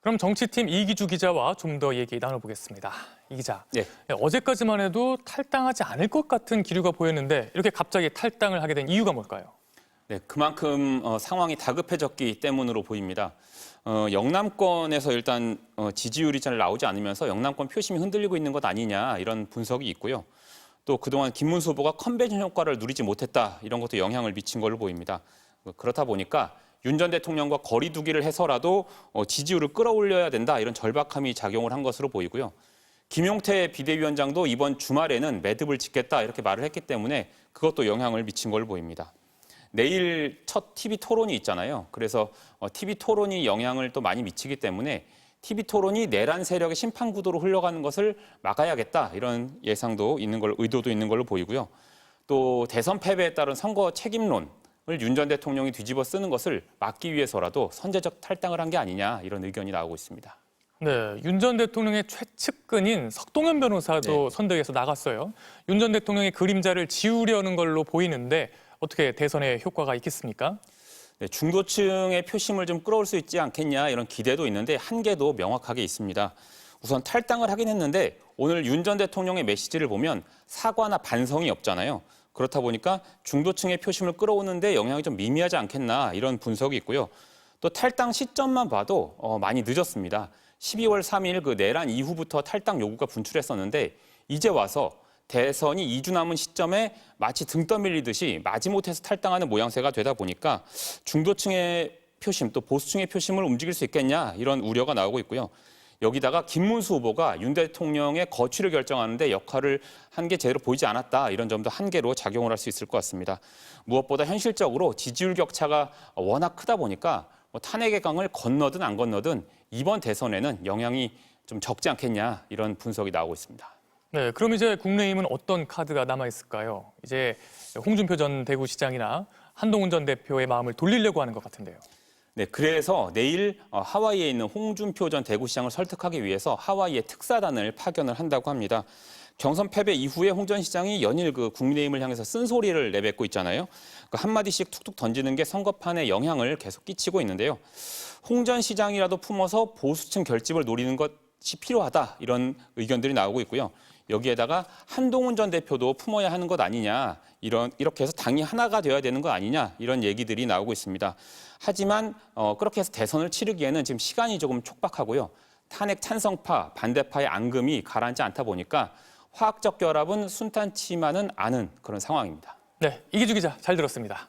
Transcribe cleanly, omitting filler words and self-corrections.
그럼 정치팀 이기주 기자와 좀 더 얘기 나눠보겠습니다. 이 기자, 네. 어제까지만 해도 탈당하지 않을 것 같은 기류가 보였는데 이렇게 갑자기 탈당을 하게 된 이유가 뭘까요? 네, 그만큼 상황이 다급해졌기 때문으로 보입니다. 영남권에서 일단 지지율이 잘 나오지 않으면서 영남권 표심이 흔들리고 있는 것 아니냐 이런 분석이 있고요. 또 그동안 김문수 후보가 컨벤션 효과를 누리지 못했다 이런 것도 영향을 미친 걸로 보입니다. 그렇다 보니까 윤 전 대통령과 거리 두기를 해서라도 지지율을 끌어올려야 된다 이런 절박함이 작용을 한 것으로 보이고요. 김용태 비대위원장도 이번 주말에는 매듭을 짓겠다 이렇게 말을 했기 때문에 그것도 영향을 미친 걸로 보입니다. 내일 첫 TV 토론이 있잖아요. 그래서 TV 토론이 영향을 또 많이 미치기 때문에 TV 토론이 내란 세력의 심판 구도로 흘러가는 것을 막아야겠다 이런 예상도 있는 걸 의도도 있는 걸로 보이고요. 또 대선 패배에 따른 선거 책임론을 윤 전 대통령이 뒤집어 쓰는 것을 막기 위해서라도 선제적 탈당을 한 게 아니냐 이런 의견이 나오고 있습니다. 네, 윤 전 대통령의 최측근인 석동현 변호사도 선대위에서 나갔어요. 윤 전 대통령의 그림자를 지우려는 걸로 보이는데 어떻게 대선에 효과가 있겠습니까? 네, 중도층의 표심을 좀 끌어올 수 있지 않겠냐 이런 기대도 있는데 한계도 명확하게 있습니다. 우선 탈당을 하긴 했는데 오늘 윤 전 대통령의 메시지를 보면 사과나 반성이 없잖아요. 그렇다 보니까 중도층의 표심을 끌어오는데 영향이 좀 미미하지 않겠나 이런 분석이 있고요. 또 탈당 시점만 봐도 많이 늦었습니다. 12월 3일 그 내란 이후부터 탈당 요구가 분출했었는데 이제 와서 대선이 2주 남은 시점에 마치 등 떠밀리듯이 마지못해서 탈당하는 모양새가 되다 보니까 중도층의 표심 또 보수층의 표심을 움직일 수 있겠냐 이런 우려가 나오고 있고요. 여기다가 김문수 후보가 윤 대통령의 거취를 결정하는데 역할을 한 게 제대로 보이지 않았다 이런 점도 한계로 작용을 할 수 있을 것 같습니다. 무엇보다 현실적으로 지지율 격차가 워낙 크다 보니까 탄핵의 강을 건너든 안 건너든 이번 대선에는 영향이 좀 적지 않겠냐 이런 분석이 나오고 있습니다. 네, 그럼 이제 국민의힘은 어떤 카드가 남아있을까요? 이제 홍준표 전 대구시장이나 한동훈 전 대표의 마음을 돌리려고 하는 것 같은데요. 네, 그래서 내일 하와이에 있는 홍준표 전 대구시장을 설득하기 위해서 하와이에 특사단을 파견을 한다고 합니다. 경선 패배 이후에 홍 전 시장이 연일 그 국민의힘을 향해서 쓴소리를 내뱉고 있잖아요. 그 한마디씩 툭툭 던지는 게 선거판에 영향을 계속 끼치고 있는데요. 홍 전 시장이라도 품어서 보수층 결집을 노리는 것이 필요하다 이런 의견들이 나오고 있고요. 여기에다가 한동훈 전 대표도 품어야 하는 것 아니냐 이렇게 해서 당이 하나가 되어야 되는 거 아니냐 이런 얘기들이 나오고 있습니다. 하지만 그렇게 해서 대선을 치르기에는 지금 시간이 조금 촉박하고요. 탄핵 찬성파, 반대파의 앙금이 가라앉지 않다 보니까 화학적 결합은 순탄치만은 않은 그런 상황입니다. 네, 이기주 기자 잘 들었습니다.